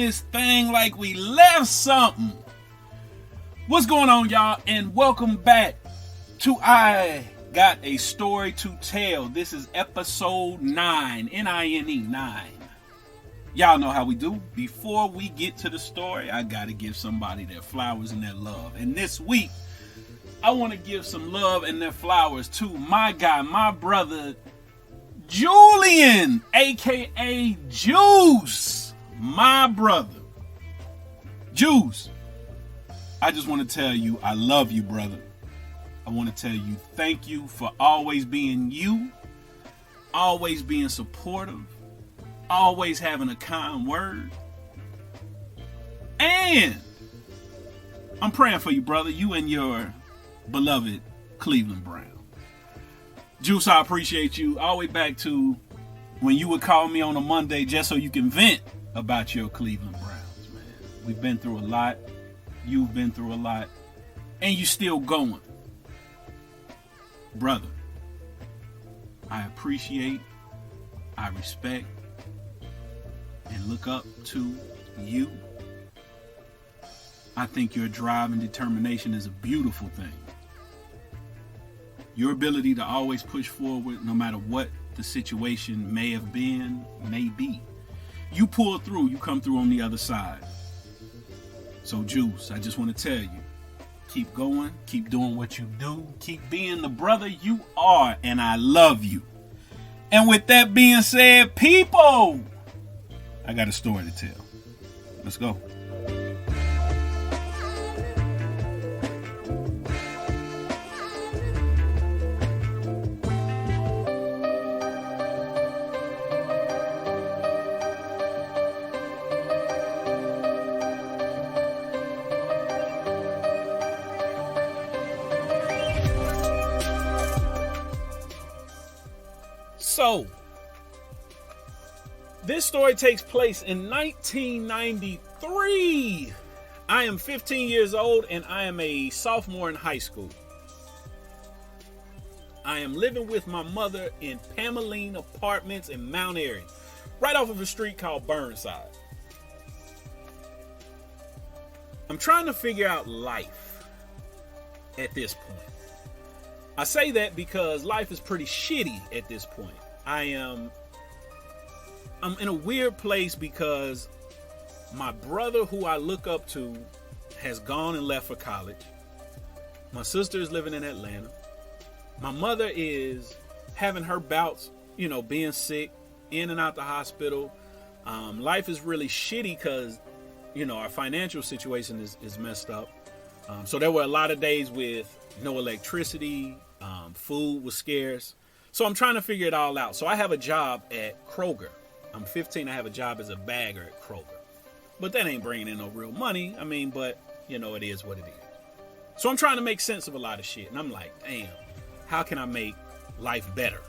this thing like we left something. What's going on, y'all? And welcome back to I Got a Story to Tell. This is episode 9, N-I-N-E, 9. Y'all know how we do. Before we get to the story, I gotta give somebody their flowers and their love. And this week, I want to give some love and their flowers to my guy, my brother, Julian, aka Juice. My brother. Juice. I just want to tell you, I love you, brother. I want to tell you thank you for always being you, always being supportive, always having a kind word. And I'm praying for you, brother, you and your beloved Cleveland Brown. Juice, I appreciate you. All the way back to when you would call me on a Monday just so you can vent about your Cleveland Browns, man. We've been through a lot. You've been through a lot. And you still going. Brother, I appreciate, I respect, and look up to you. I think your drive and determination is a beautiful thing. Your ability to always push forward no matter what the situation may have been, may be. You pull through, you come through on the other side. So Juice, I just want to tell you, keep going, keep doing what you do, keep being the brother you are, and I love you. And with that being said, people, I got a story to tell. Let's go. So, this story takes place in 1993. I am 15 years old and I am a sophomore in high school. I am living with my mother in Pameline Apartments in Mount Airy, right off of a street called Burnside. I'm trying to figure out life at this point. I say that because life is pretty shitty at this point. I'm in a weird place because my brother, who I look up to, has gone and left for college. My sister is living in Atlanta. My mother is having her bouts, being sick, in and out the hospital. Life is really shitty because, our financial situation is messed up. So there were a lot of days with no electricity. Food was scarce. So I'm trying to figure it all out. So I have a job at Kroger. I'm 15. I have a job as a bagger at Kroger. But that ain't bringing in no real money. But, it is what it is. So I'm trying to make sense of a lot of shit. And I'm like, damn, how can I make life better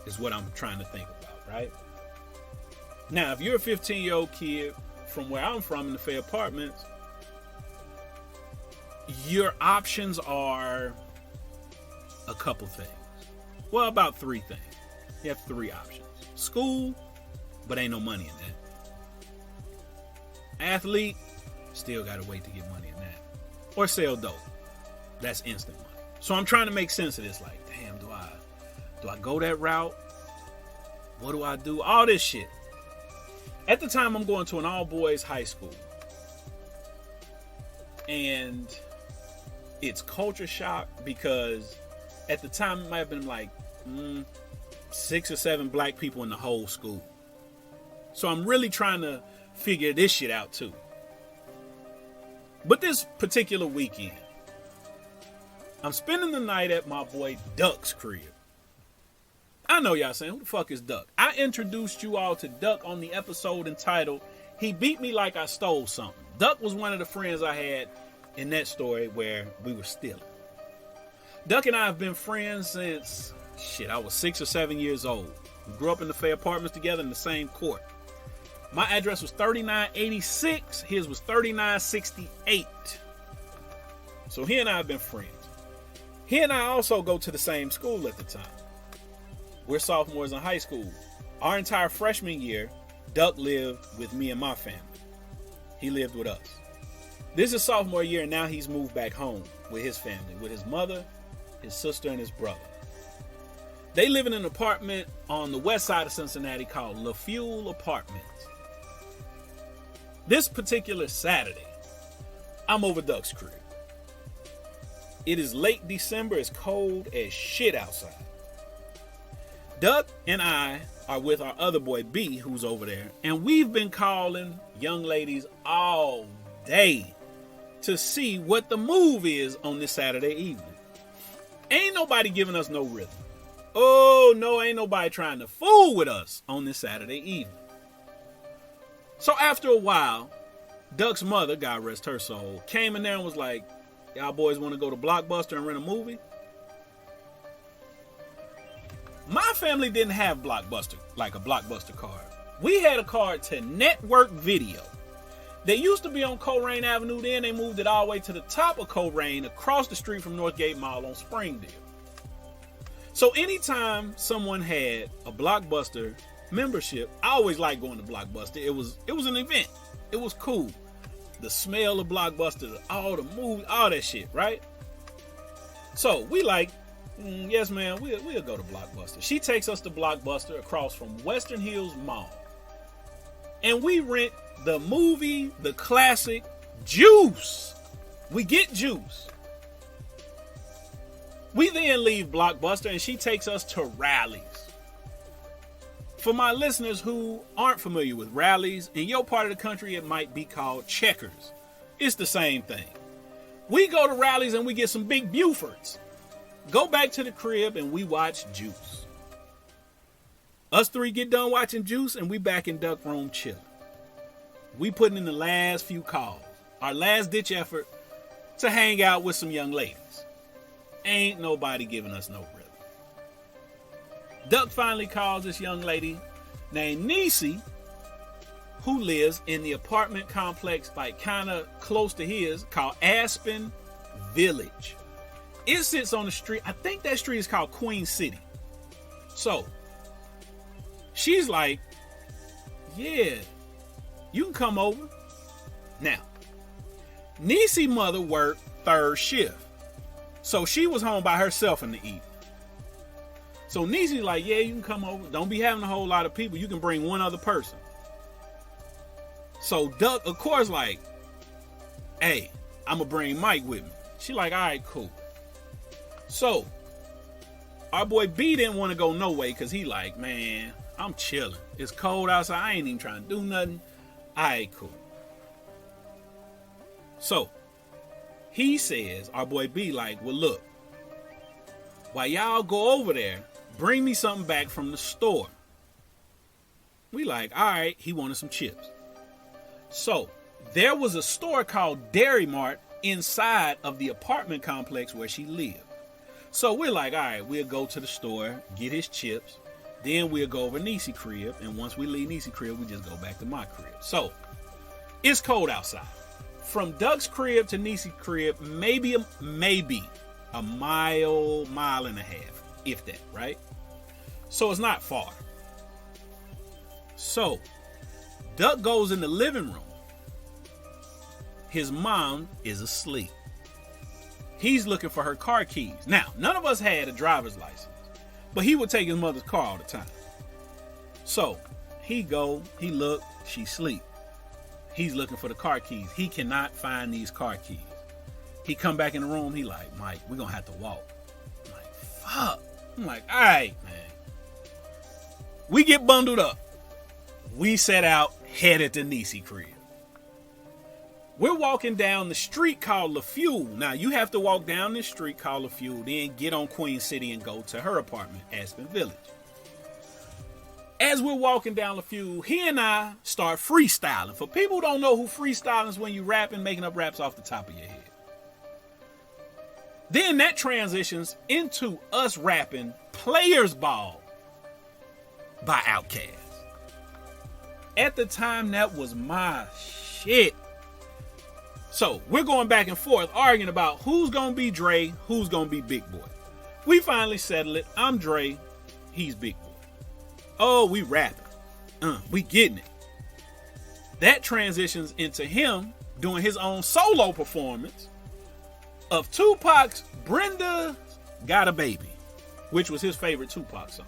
is what I'm trying to think about, right? Now, if you're a 15-year-old kid from where I'm from in the Fair Apartments, your options are a couple things. Well, about 3 things. You have 3 options. School, but ain't no money in that. Athlete, still gotta wait to get money in that. Or sell dope. That's instant money. So I'm trying to make sense of this. Like, damn, do I go that route? What do I do? All this shit. At the time, I'm going to an all-boys high school. And it's culture shock because at the time, it might have been like 6 or 7 black people in the whole school. So I'm really trying to figure this shit out too. But this particular weekend, I'm spending the night at my boy Duck's crib. I know y'all saying, who the fuck is Duck? I introduced you all to Duck on the episode entitled, He Beat Me Like I Stole Something. Duck was one of the friends I had in that story where we were stealing. Duck and I have been friends since, I was 6 or 7 years old. We grew up in the Fair Apartments together in the same court. My address was 3986. His was 3968. So he and I have been friends. He and I also go to the same school at the time. We're sophomores in high school. Our entire freshman year, Duck lived with me and my family. He lived with us. This is sophomore year, and now he's moved back home with his family, with his mother, his sister, and his brother. They live in an apartment on the west side of Cincinnati called La Fuel Apartments. This particular Saturday, I'm over Duck's crib. It is late December. It's cold as shit outside. Duck and I are with our other boy, B, who's over there. And we've been calling young ladies all day to see what the move is on this Saturday evening. Ain't nobody giving us no rhythm. Oh, no, ain't nobody trying to fool with us on this Saturday evening. So after a while, Duck's mother, God rest her soul, came in there and was like, y'all boys want to go to Blockbuster and rent a movie? My family didn't have Blockbuster, like a Blockbuster card. We had a card to Network Video. They used to be on Coleraine Avenue, then they moved it all the way to the top of Coleraine, across the street from Northgate Mall on Springdale. So anytime someone had a Blockbuster membership, I always liked going to Blockbuster. It was an event. It was cool. The smell of Blockbuster, all the movies, all that shit, right? So we like, yes, man, we'll go to Blockbuster. She takes us to Blockbuster across from Western Hills Mall. And we rent the movie, the classic, Juice. We get Juice. We then leave Blockbuster and she takes us to Rallies. For my listeners who aren't familiar with Rallies, in your part of the country it might be called Checkers. It's the same thing. We go to Rallies and we get some big Bufords. Go back to the crib and we watch Juice. Us three get done watching Juice and we back in Duck Room chilling. We putting in the last few calls, our last ditch effort to hang out with some young ladies. Ain't nobody giving us no rhythm. Duck finally calls this young lady named Niecy, who lives in the apartment complex like kind of close to his, called Aspen Village. It sits on the street. I think that street is called Queen City. So she's like, yeah, you can come over. Now, Niecy's mother worked third shift. So she was home by herself in the evening. So Niecy's like, yeah, you can come over. Don't be having a whole lot of people. You can bring one other person. So Duck, of course, like, hey, I'm going to bring Mike with me. She like, all right, cool. So our boy B didn't want to go no way because he like, man, I'm chilling. It's cold outside. I ain't even trying to do nothing. All right, cool. So he says, our boy B like, well, look, while y'all go over there, bring me something back from the store. We like, all right, he wanted some chips. So there was a store called Dairy Mart inside of the apartment complex where she lived. So we're like, all right, we'll go to the store, get his chips. Then we'll go over Niecy's crib. And once we leave Niecy's crib, we just go back to my crib. So it's cold outside. From Duck's crib to Niecy's crib, maybe a mile and a half, if that, right? So it's not far. So Duck goes in the living room. His mom is asleep. He's looking for her car keys. Now, none of us had a driver's license, but he would take his mother's car all the time. So he look, she sleep. He's looking for the car keys. He cannot find these car keys. He come back in the room. He like, Mike, we're going to have to walk. I'm like, fuck. I'm like, all right, man. We get bundled up. We set out, headed to Niecy's crib. We're walking down the street called La Fuel. Now, you have to walk down this street called La Fuel, then get on Queen City and go to her apartment, Aspen Village. As we're walking down La Fuel, he and I start freestyling. For people who don't know who freestyling is, when you rapping, making up raps off the top of your head. Then that transitions into us rapping Players Ball by Outkast. At the time, that was my shit. So we're going back and forth arguing about who's going to be Dre, who's going to be Big Boy. We finally settle it. I'm Dre, he's Big Boy. Oh, we rapping. We getting it. That transitions into him doing his own solo performance of Tupac's Brenda Got a Baby, which was his favorite Tupac song.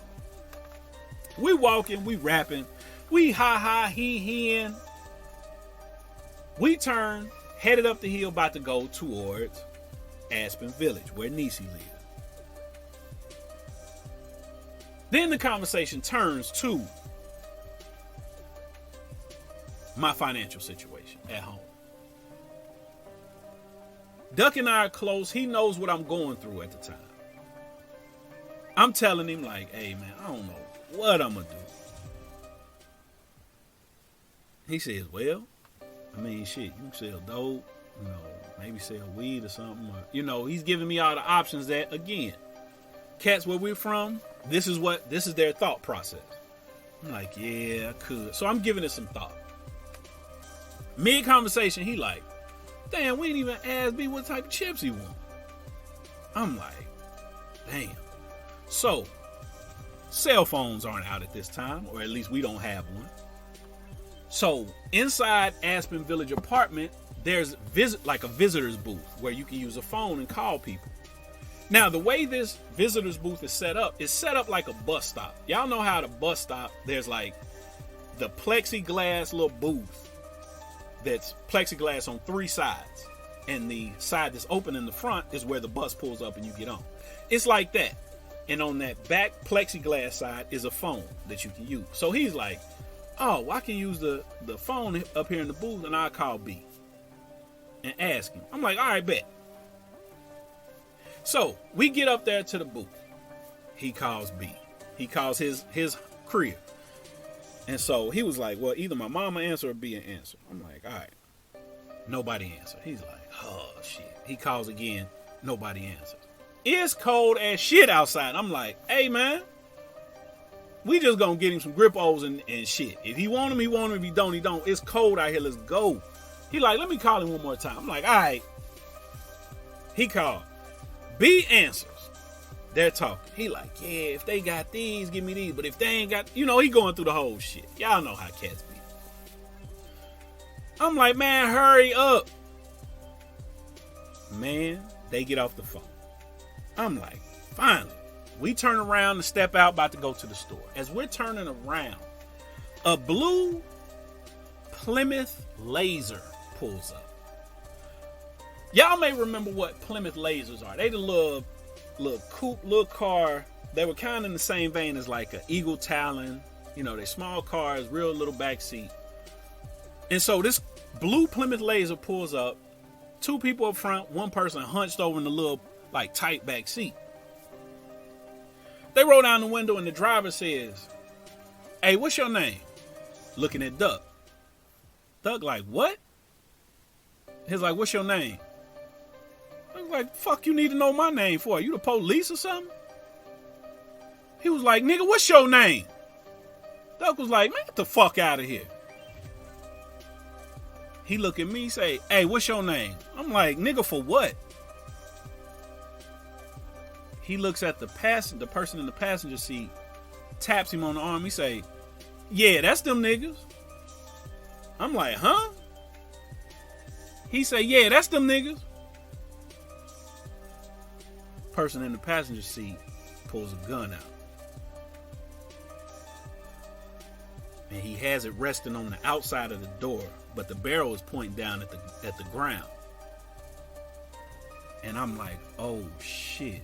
We walking, we rapping, we he-in. We turn, headed up the hill, about to go towards Aspen Village, where Niecy lives. Then the conversation turns to my financial situation at home. Duck and I are close. He knows what I'm going through at the time. I'm telling him like, hey man, I don't know what I'm gonna do. He says, well, I mean, shit, you can sell dope, maybe sell weed or something. Or, he's giving me all the options that, again, cats where we're from, this is their thought process. I'm like, yeah, I could. So I'm giving it some thought. Mid-conversation, he like, damn, we didn't even ask me what type of chips he want. I'm like, damn. So, cell phones aren't out at this time, or at least we don't have one. So, inside Aspen Village apartment, there's a visitor's booth where you can use a phone and call people. Now, the way this visitor's booth is set up like a bus stop. Y'all know how at a bus stop, there's like the plexiglass little booth that's plexiglass on three sides. And the side that's open in the front is where the bus pulls up and you get on. It's like that. And on that back plexiglass side is a phone that you can use. So he's like, oh, well, I can use the phone up here in the booth and I'll call B and ask him. I'm like, all right, bet. So we get up there to the booth. He calls B. He calls his crib. And so he was like, well, either my mama answer or B an answer. I'm like, all right. Nobody answered. He's like, oh, shit. He calls again. Nobody answers. It's cold as shit outside. I'm like, hey, man. We just gonna get him some grip-os and shit. If he want him, he want him. If he don't, he don't. It's cold out here. Let's go. He like, let me call him one more time. I'm like, all right. He called. B answers. They're talking. He like, yeah, if they got these, give me these. But if they ain't got, he going through the whole shit. Y'all know how cats be. I'm like, man, hurry up. Man, they get off the phone. I'm like, finally. We turn around and step out, about to go to the store. As we're turning around, a blue Plymouth Laser pulls up. Y'all may remember what Plymouth Lasers are. They the little coupe, little car. They were kind of in the same vein as like an Eagle Talon. They small cars, real little back seat. And so this blue Plymouth Laser pulls up. Two people up front, one person hunched over in the little like tight back seat. They roll down the window and the driver says, hey, what's your name? Looking at Duck. Duck like, what? He's like, what's your name? I'm like, fuck you need to know my name for? You the police or something? He was like, nigga, what's your name? Duck was like, man, get the fuck out of here. He look at me, say, hey, what's your name? I'm like, nigga, for what? He looks at the person in the passenger seat, taps him on the arm. He say, yeah, that's them niggas. I'm like, huh? He say, yeah, that's them niggas. Person in the passenger seat pulls a gun out. And he has it resting on the outside of the door, but the barrel is pointing down at the ground. And I'm like, oh shit.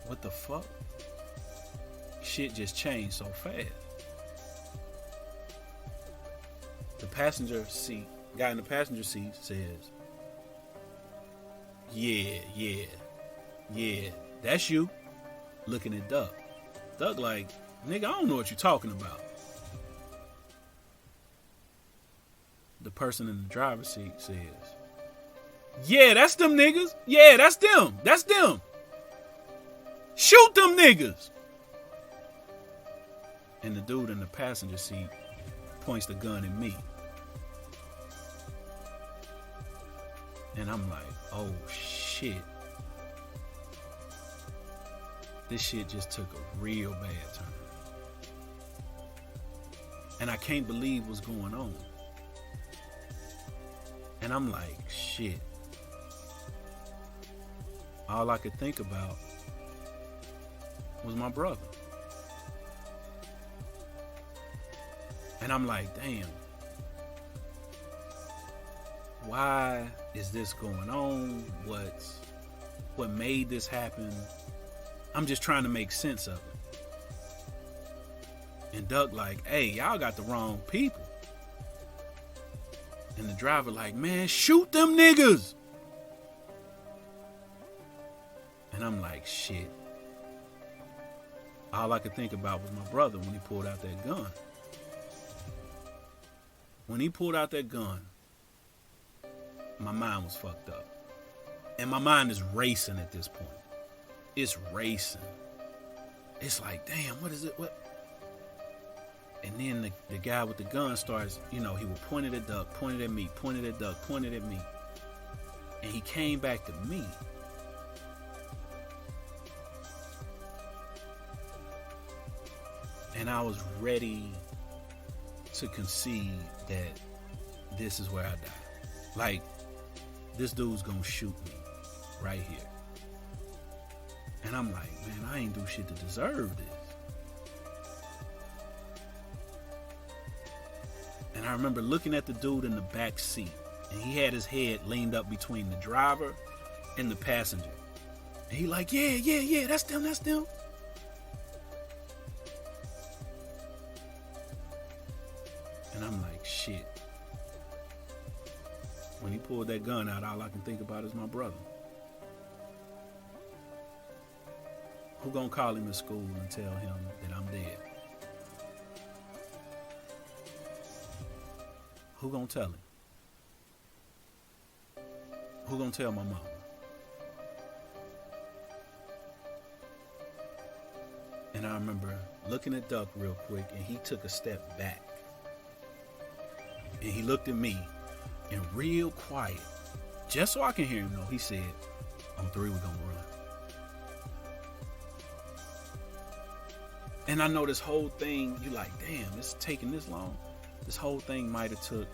What the fuck? Shit just changed so fast. The guy in the passenger seat says, yeah, that's you. Looking at Duck. Duck like, nigga, I don't know what you're talking about. The person in the driver's seat says, yeah, that's them niggas. Yeah, that's them. That's them. Shoot them niggas. And the dude in the passenger seat points the gun at me. And I'm like, oh shit. This shit just took a real bad turn. And I can't believe what's going on. And I'm like, shit. All I could think about was my brother. And I'm like, damn. Why is this going on? What made this happen? I'm just trying to make sense of it. And Duck like, hey, y'all got the wrong people. And the driver like, man, shoot them niggas. And I'm like, shit. All I could think about was my brother when he pulled out that gun. When he pulled out that gun, my mind was fucked up. And my mind is racing at this point. It's racing. It's like, damn, what is it? What? And then the guy with the gun starts, he would point it at Duck, pointed at me, pointed at Duck, pointed at me. And he came back to me. And I was ready to concede that this is where I die. Like, this dude's gonna shoot me right here. And I'm like, man, I ain't do shit to deserve this. And I remember looking at the dude in the back seat, and he had his head leaned up between the driver and the passenger. And he like, yeah, that's them. And I'm like, shit. When he pulled that gun out, all I can think about is my brother. Who gonna call him to school and tell him that I'm dead? Who gonna tell him? Who gonna tell my mama? And I remember looking at Duck real quick, and he took a step back. And he looked at me, and real quiet, just so I can hear him know, he said, on 3, we're gonna run. And I know this whole thing, you like, damn, it's taking this long. This whole thing might have took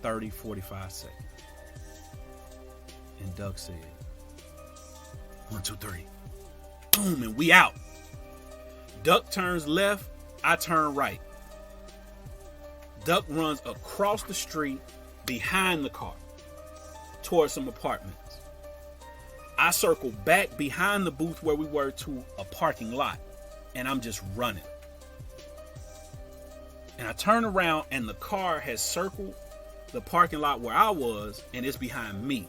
30, 45 seconds. And Duck said, 1, 2, 3. Boom, and we out. Duck turns left, I turn right. Duck runs across the street behind the car towards some apartments. I circle back behind the booth where we were to a parking lot, and I'm just running. And I turn around, and the car has circled the parking lot where I was, and it's behind me.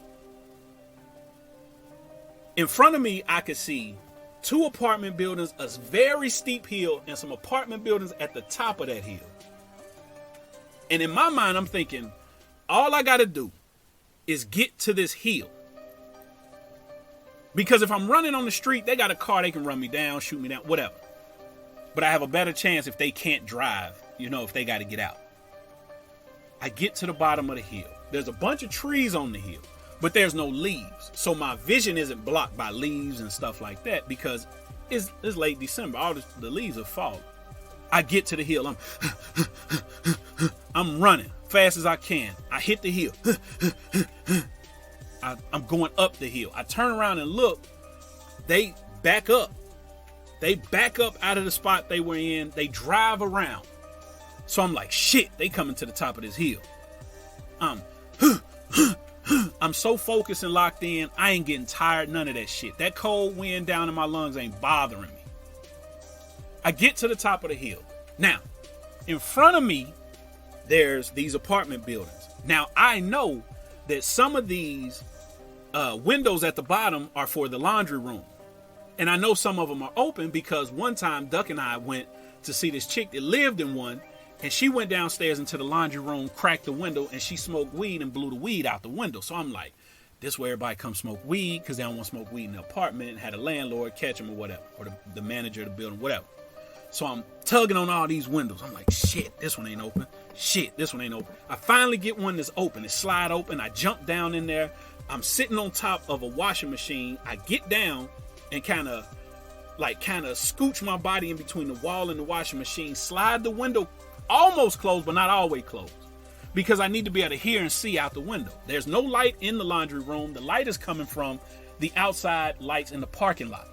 In front of me, I could see 2 apartment buildings, a very steep hill, and some apartment buildings at the top of that hill. And in my mind, I'm thinking, all I got to do is get to this hill. Because if I'm running on the street, they got a car, they can run me down, shoot me down, whatever. But I have a better chance if they can't drive, if they got to get out. I get to the bottom of the hill. There's a bunch of trees on the hill, but there's no leaves. So my vision isn't blocked by leaves and stuff like that because it's late December. All the leaves are falling. I get to the hill. I'm running fast as I can. I hit the hill. I'm going up the hill. I turn around and look. They back up. They back up out of the spot they were in. They drive around. So I'm like, shit, they coming to the top of this hill. I'm so focused and locked in, I ain't getting tired, none of that shit. That cold wind down in my lungs ain't bothering me. I get to the top of the hill. Now, in front of me, there's these apartment buildings. Now, I know that some of these windows at the bottom are for the laundry room. And I know some of them are open because one time Duck and I went to see this chick that lived in one, and she went downstairs into the laundry room, cracked the window, and she smoked weed and blew the weed out the window. So I'm like, this is where everybody come smoke weed because they don't want to smoke weed in the apartment, and had a landlord catch them or whatever, or the manager of the building, whatever. So I'm tugging on all these windows. I'm like, shit, this one ain't open. Shit, this one ain't open. I finally get one that's open. It slide open. I jump down in there. I'm sitting on top of a washing machine. I get down and kind of scooch my body in between the wall and the washing machine, slide the window almost closed, but not always closed. Because I need to be able to hear and see out the window. There's no light in the laundry room. The light is coming from the outside lights in the parking lot.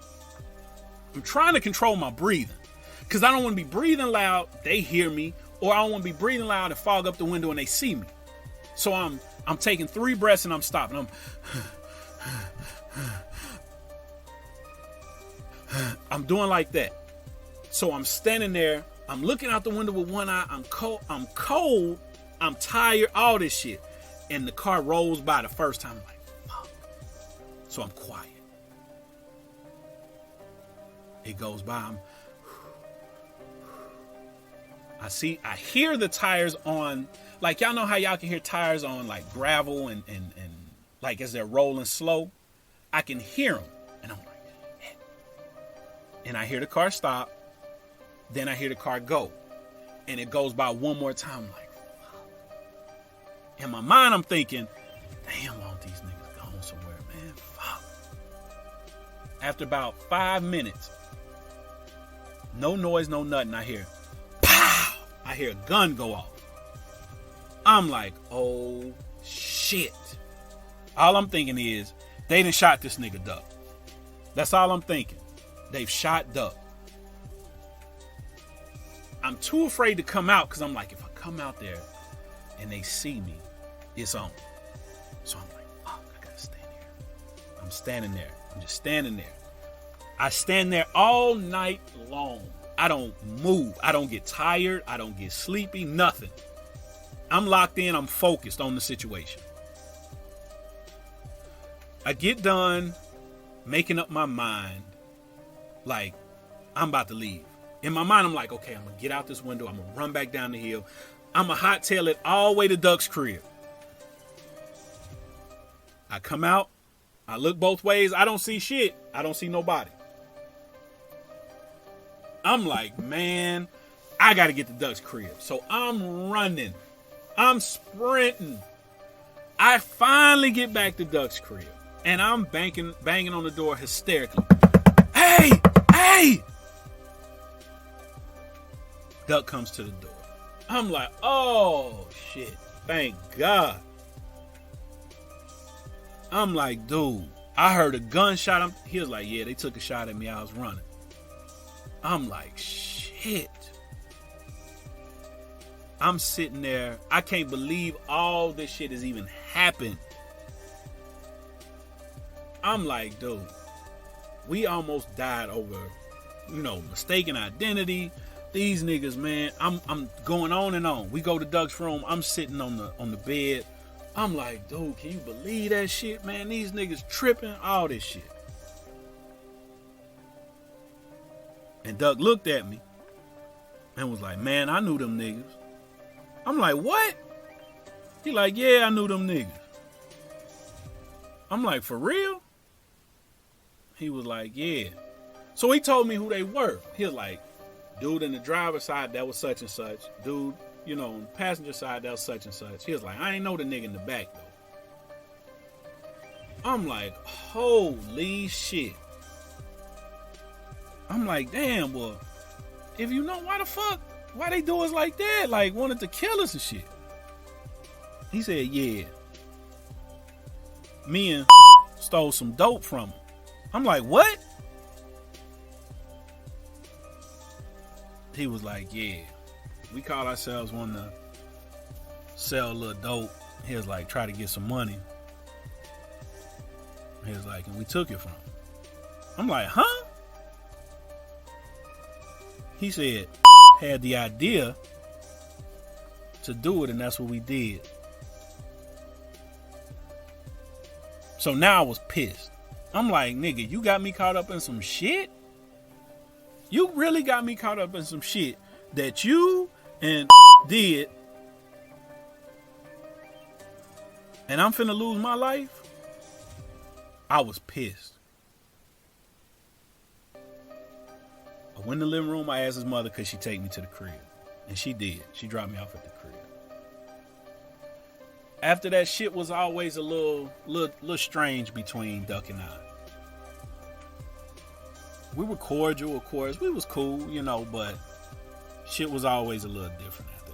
I'm trying to control my breathing because I don't want to be breathing loud. They hear me, or I don't want to be breathing loud and fog up the window and they see me. So I'm taking 3 breaths and I'm stopping. I'm doing like that. So I'm standing there. I'm looking out the window with one eye. I'm cold. I'm tired. All this shit. And the car rolls by the first time. I'm like, fuck. So I'm quiet. It goes by. I hear the tires on, like, y'all know how y'all can hear tires on like gravel and like as they're rolling slow. I can hear them. And I'm like, shit. And I hear the car stop. Then I hear the car go. And it goes by one more time. I'm like, fuck. In my mind, I'm thinking, damn, I want these niggas gone somewhere, man. Fuck. After about 5 minutes, no noise, no nothing, I hear, pow! I hear a gun go off. I'm like, oh, shit. All I'm thinking is, they done shot this nigga Duck. That's all I'm thinking. They've shot Duck. I'm too afraid to come out because I'm like, if I come out there and they see me, it's on. So I'm like, fuck, I gotta stand here. I'm standing there. I'm just standing there. I stand there all night long. I don't move. I don't get tired. I don't get sleepy. Nothing. I'm locked in. I'm focused on the situation. I get done making up my mind like I'm about to leave. In my mind, I'm like, okay, I'm going to get out this window. I'm going to run back down the hill. I'm going to hightail it all the way to Duck's crib. I come out. I look both ways. I don't see shit. I don't see nobody. I'm like, man, I got to get to Duck's crib. So I'm running. I'm sprinting. I finally get back to Duck's crib. And I'm banging on the door hysterically. Hey! Hey! Duck comes to the door. I'm like, oh, shit. Thank God. I'm like, dude, I heard a gunshot. He was like, yeah, they took a shot at me. I was running. I'm like, shit. I'm sitting there. I can't believe all this shit has even happened. I'm like, dude, we almost died over, mistaken identity. These niggas, man, I'm going on and on. We go to Doug's room. I'm sitting on the bed. I'm like, dude, can you believe that shit, man? These niggas tripping, all this shit. And Doug looked at me and was like, man, I knew them niggas. I'm like, what? He like, yeah, I knew them niggas. I'm like, for real? He was like, yeah. So he told me who they were. He was like, dude in the driver's side, that was such and such. Dude, on the passenger side, that was such and such. He was like, I ain't know the nigga in the back, though. I'm like, holy shit. I'm like, damn, well, if you know, why they do us like that? Like, wanted to kill us and shit. He said, yeah. Me and stole some dope from him. I'm like, what? He was like, yeah, we call ourselves wanting to sell a little dope. He was like, try to get some money. He was like, and we took it from him. I'm like, huh? He said, had the idea to do it, and that's what we did. So now I was pissed. I'm like, nigga, you got me caught up in some shit? You really got me caught up in some shit that you and did, and I'm finna lose my life? I was pissed. I went in the living room. I asked his mother could she take me to the crib, and she did. She dropped me off at the crib. After that, shit was always a little strange between Duck and I. We were cordial, of course. We was cool, but shit was always a little different after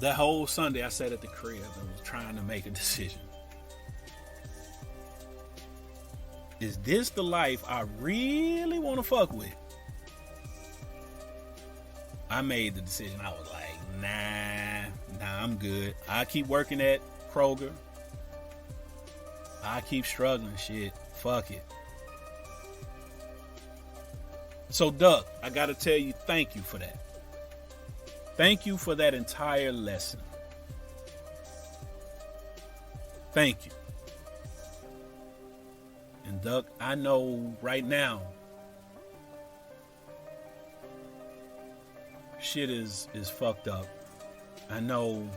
That whole Sunday I sat at the crib and was trying to make a decision. Is this the life I really want to fuck with? I made the decision. I was like, nah, I'm good. I keep working at Kroger. I keep struggling, shit. Fuck it. So, Duck, I gotta tell you, thank you for that. Thank you for that entire lesson. Thank you. And Duck, I know right now, shit is fucked up. I know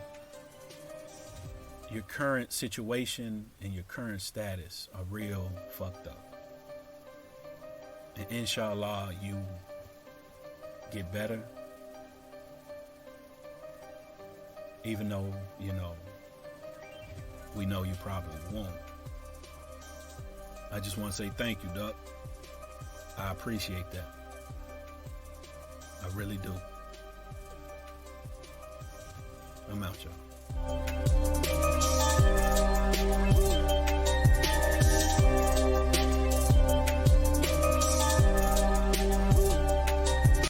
your current situation and your current status are real fucked up. And inshallah, you get better. Even though, we know you probably won't. I just want to say thank you, Duck. I appreciate that. I really do. I'm out, y'all.